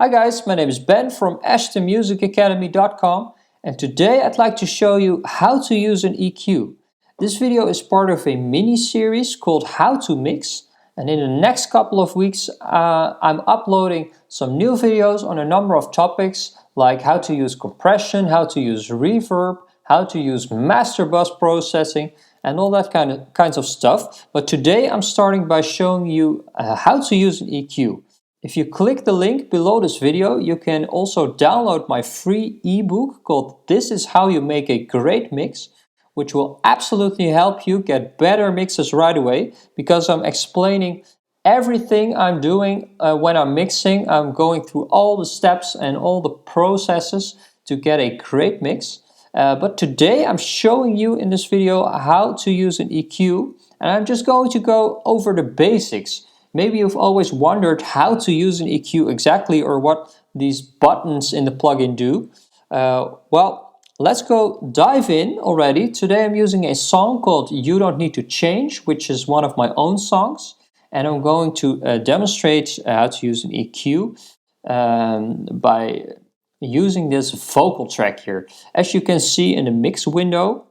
Hi guys, my name is Ben from ashtonmusicacademy.com and today I'd like to show you how to use an EQ. This video is part of a mini-series called How to Mix, and in the next couple of weeks I'm uploading some new videos on a number of topics like how to use compression, how to use reverb, how to use master bus processing and all that kinds of stuff. But today I'm starting by showing you how to use an EQ. If you click the link below this video, you can also download my free ebook called This is How You Make a Great Mix, which will absolutely help you get better mixes right away, because I'm explaining everything I'm doing when I'm mixing. I'm going through all the steps and all the processes to get a great mix. But today I'm showing you in this video how to use an EQ, and I'm just going to go over the basics. Maybe you've always wondered how to use an EQ exactly, or what these buttons in the plugin do. Well, let's go dive in already. Today I'm using a song called You Don't Need to Change, which is one of my own songs. And I'm going to demonstrate how to use an EQ by using this vocal track here. As you can see in the mix window,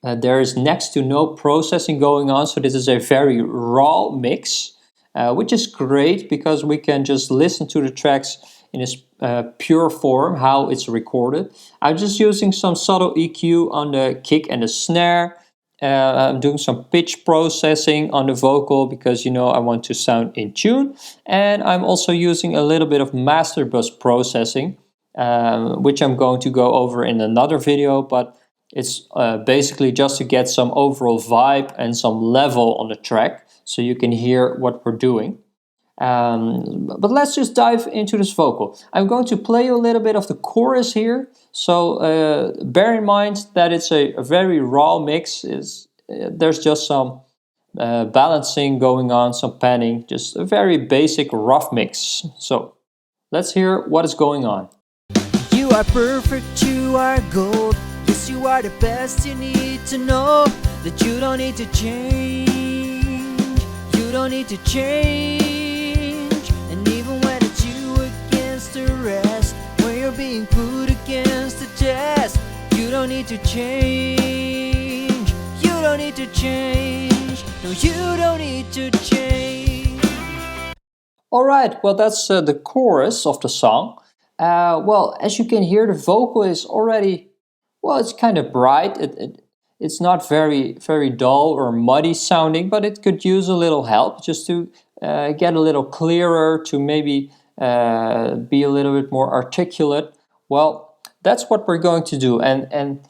there is next to no processing going on, so this is a very raw mix. Which is great because we can just listen to the tracks in its pure form, how it's recorded. I'm just using some subtle EQ on the kick and the snare. I'm doing some pitch processing on the vocal because, you know, I want to sound in tune. And I'm also using a little bit of master bus processing, which I'm going to go over in another video, but it's basically just to get some overall vibe and some level on the track, so you can hear what we're doing. But let's just dive into this vocal. I'm going to play you a little bit of the chorus here, so bear in mind that it's a very raw mix. There's just some balancing going on, some panning, just a very basic rough mix. So let's hear what is going on. You are perfect, you are gold. Yes, you are the best. You need to know that you don't need to change. You don't need to change. And even when it's you against the rest, when you're being put against the test, you don't need to change. You don't need to change. No, you don't need to change. Alright, well, that's the chorus of the song. Well, as you can hear, the vocal is already, well, it's kind of bright. It's not very dull or muddy sounding, but it could use a little help just to get a little clearer, to maybe be a little bit more articulate. Well, that's what we're going to do, and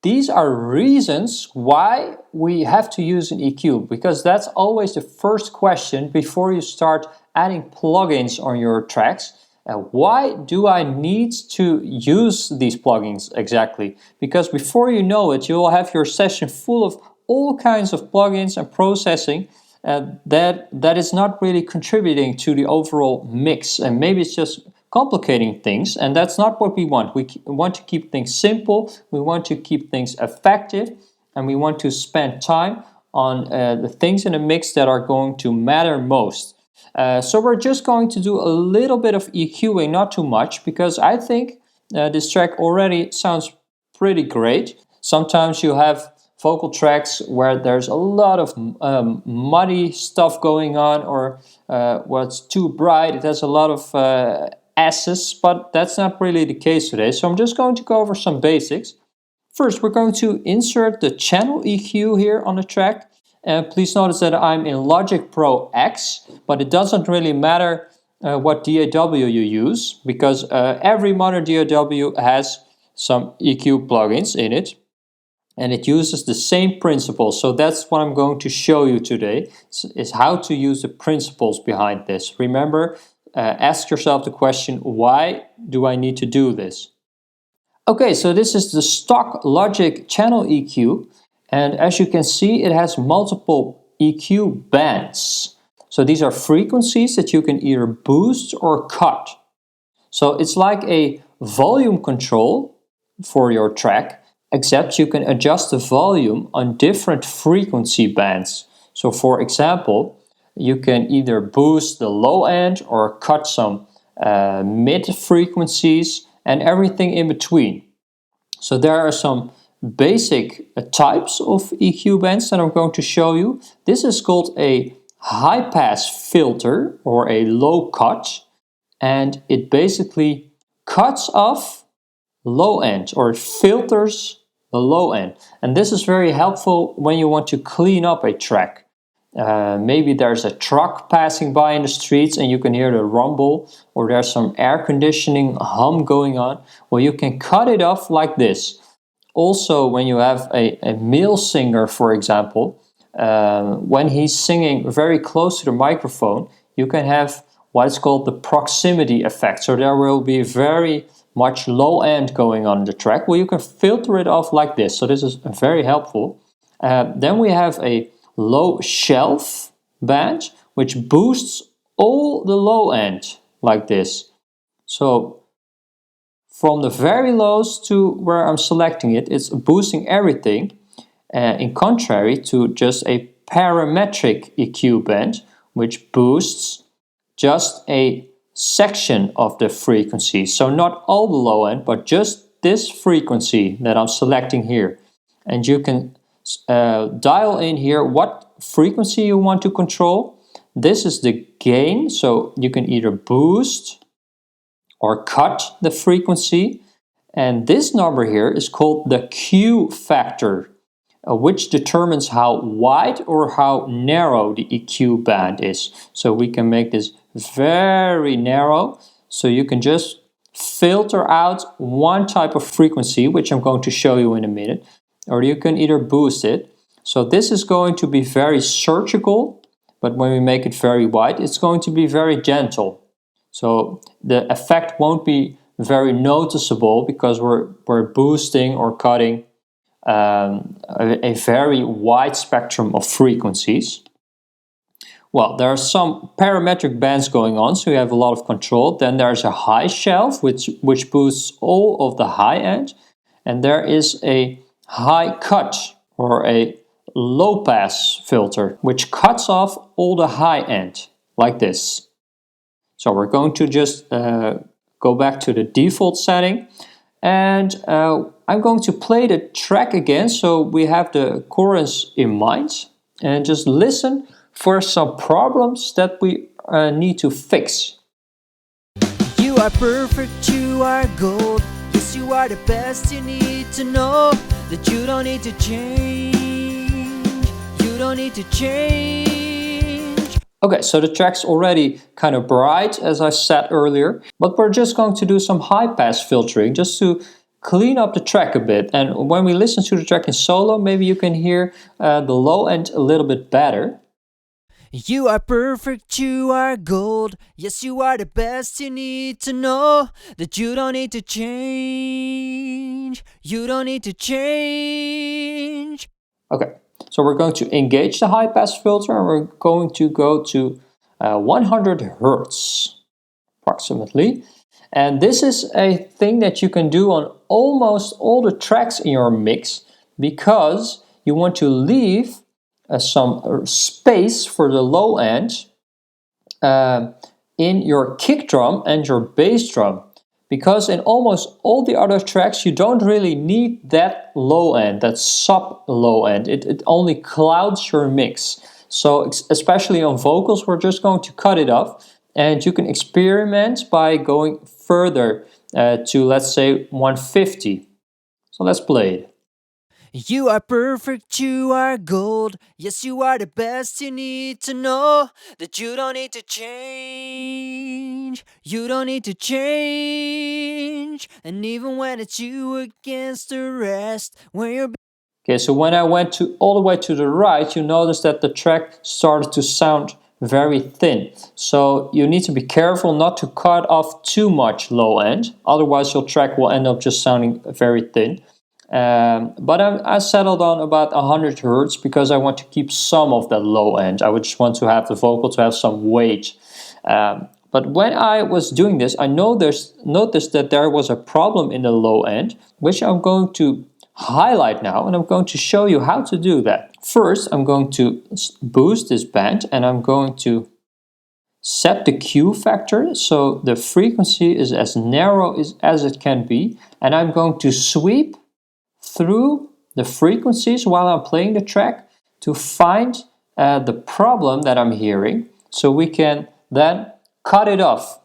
these are reasons why we have to use an EQ, because that's always the first question before you start adding plugins on your tracks. Why do I need to use these plugins exactly? Because before you know it, you will have your session full of all kinds of plugins and processing that is not really contributing to the overall mix, and maybe it's just complicating things, and that's not what we want. We want to keep things simple, we want to keep things effective, and we want to spend time on the things in the mix that are going to matter most. So we're just going to do a little bit of EQing, not too much, because I think this track already sounds pretty great. Sometimes you have vocal tracks where there's a lot of muddy stuff going on, or well, it's too bright, it has a lot of S's, but that's not really the case today. So I'm just going to go over some basics. First, we're going to insert the channel EQ here on the track. Please notice that I'm in Logic Pro X, but it doesn't really matter what DAW you use, because every modern DAW has some EQ plugins in it, and it uses the same principles. So that's what I'm going to show you today, is how to use the principles behind this. Remember, ask yourself the question, why do I need to do this? Okay, so this is the stock Logic channel EQ. And as you can see, it has multiple EQ bands. So these are frequencies that you can either boost or cut. So it's like a volume control for your track, except you can adjust the volume on different frequency bands. So for example, you can either boost the low end or cut some mid frequencies, and everything in between. So there are some basic types of EQ bands that I'm going to show you. This is called a high pass filter or a low cut, and it basically cuts off low end or filters the low end. And this is very helpful when you want to clean up a track. Maybe there's a truck passing by in the streets and you can hear the rumble, or there's some air conditioning hum going on. Well, you can cut it off like this. Also, when you have a male singer, for example, when he's singing very close to the microphone, you can have what is called the proximity effect. So there will be very much low end going on in the track. Well, you can filter it off like this. So this is very helpful. Then we have a low shelf band, which boosts all the low end like this. So from the very lows to where I'm selecting it, it's boosting everything, in contrary to just a parametric EQ band, which boosts just a section of the frequency. So not all the low end, but just this frequency that I'm selecting here. And you can dial in here what frequency you want to control. This is the gain, so you can either boost or cut the frequency. And this number here is called the Q factor, which determines how wide or how narrow the EQ band is. So we can make this very narrow, so you can just filter out one type of frequency, which I'm going to show you in a minute, or you can either boost it. So this is going to be very surgical, but when we make it very wide, it's going to be very gentle. So the effect won't be very noticeable because we're boosting or cutting a very wide spectrum of frequencies. Well, there are some parametric bands going on, so you have a lot of control. Then there's a high shelf, which boosts all of the high end. And there is a high cut or a low pass filter, which cuts off all the high end, like this. So we're going to just go back to the default setting. And I'm going to play the track again, so we have the chorus in mind. And just listen for some problems that we need to fix. You are perfect, you are gold. Yes, you are the best. You need to know that you don't need to change. You don't need to change. Okay, so the track's already kind of bright, as I said earlier, but we're just going to do some high-pass filtering just to clean up the track a bit. And when we listen to the track in solo, maybe you can hear the low end a little bit better. You are perfect, you are gold. Yes, you are the best. You need to know that you don't need to change. You don't need to change. Okay, so we're going to engage the high-pass filter and we're going to go to 100 Hertz, approximately. And this is a thing that you can do on almost all the tracks in your mix, because you want to leave some space for the low end in your kick drum and your bass drum. Because in almost all the other tracks you don't really need that low end, that sub low end. It only clouds your mix. So especially on vocals, we're just going to cut it off. And you can experiment by going further to, let's say, 150. So let's play it. You are perfect, you are gold. Yes, you are the best. You need to know that you don't need to change. You don't need to change. And even when it's you against the rest, when you're... Okay, so when I went all the way to the right, you notice that the track started to sound very thin. So you need to be careful not to cut off too much low end. Otherwise your track will end up just sounding very thin. But I settled on about 100 Hertz because I want to keep some of that low end. I would just want to have the vocal to have some weight. But when I was doing this, I noticed that there was a problem in the low end, which I'm going to highlight now, and I'm going to show you how to do that. First, I'm going to boost this band, and I'm going to set the Q factor so the frequency is as narrow as it can be, and I'm going to sweep through the frequencies while I'm playing the track to find the problem that I'm hearing, so we can then cut it off.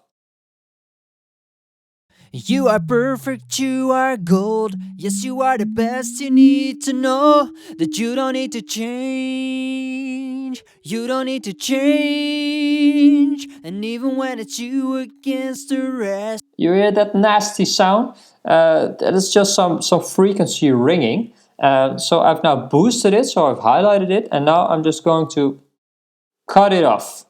You are perfect, you are gold. Yes, you are the best. You need to know that you don't need to change. You don't need to change. And even when it's you against the rest. You hear that nasty sound? That is just some frequency ringing. So I've now boosted it, so I've highlighted it, and now I'm just going to cut it off.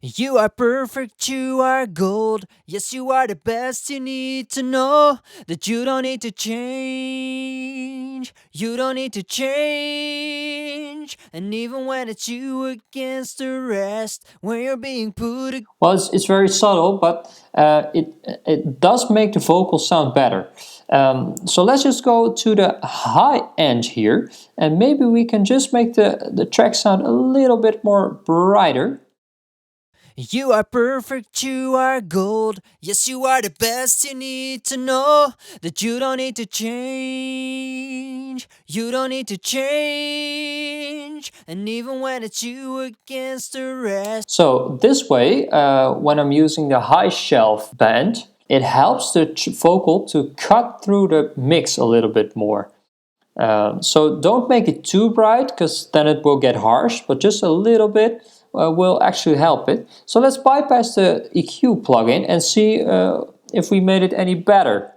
You are perfect, you are gold. Yes, you are the best. You need to know that you don't need to change. You don't need to change. And even when it's you against the rest, when you're being put. Well, it's very subtle, but it does make the vocal sound better. So let's just go to the high end here, and maybe we can just make the track sound a little bit more brighter. You are perfect, you are gold. Yes, you are the best. You need to know that you don't need to change. You don't need to change. And even when it's you against the rest. So this way, when I'm using the high shelf band, it helps the vocal to cut through the mix a little bit more. So don't make it too bright, because then it will get harsh, but just a little bit will actually help it. So let's bypass the EQ plugin and see if we made it any better.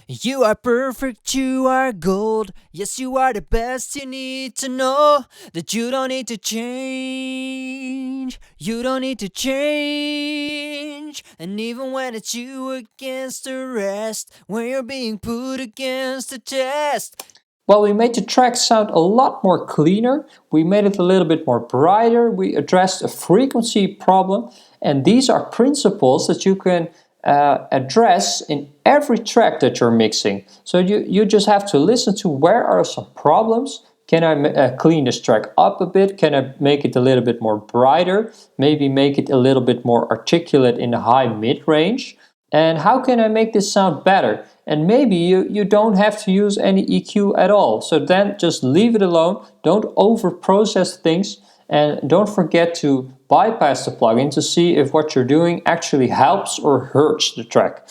You are perfect, you are gold. Yes, you are the best. You need to know that you don't need to change. You don't need to change. And even when it's you against the rest, when you're being put against the test. Well, we made the track sound a lot more cleaner, we made it a little bit more brighter, we addressed a frequency problem, and these are principles that you can address in every track that you're mixing. So you just have to listen to where are some problems. Can I clean this track up a bit? Can I make it a little bit more brighter? Maybe make it a little bit more articulate in the high mid-range? And how can I make this sound better? And maybe you don't have to use any EQ at all. So then just leave it alone. Don't over-process things. And don't forget to bypass the plugin to see if what you're doing actually helps or hurts the track.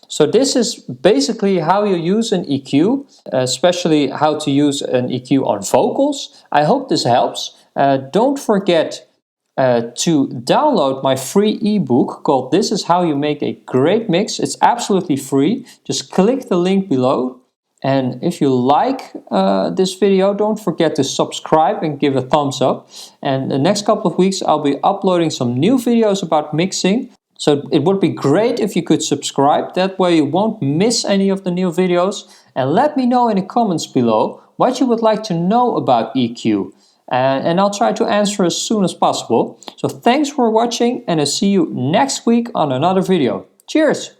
So this is basically how you use an EQ, especially how to use an EQ on vocals. I hope this helps. Don't forget to download my free ebook called This Is How You Make a Great Mix. It's absolutely free. Just click the link below. And if you like this video, don't forget to subscribe and give a thumbs up. And the next couple of weeks I'll be uploading some new videos about mixing. So it would be great if you could subscribe. That way you won't miss any of the new videos. And let me know in the comments below what you would like to know about EQ. And I'll try to answer as soon as possible. So thanks for watching, and I'll see you next week on another video. Cheers!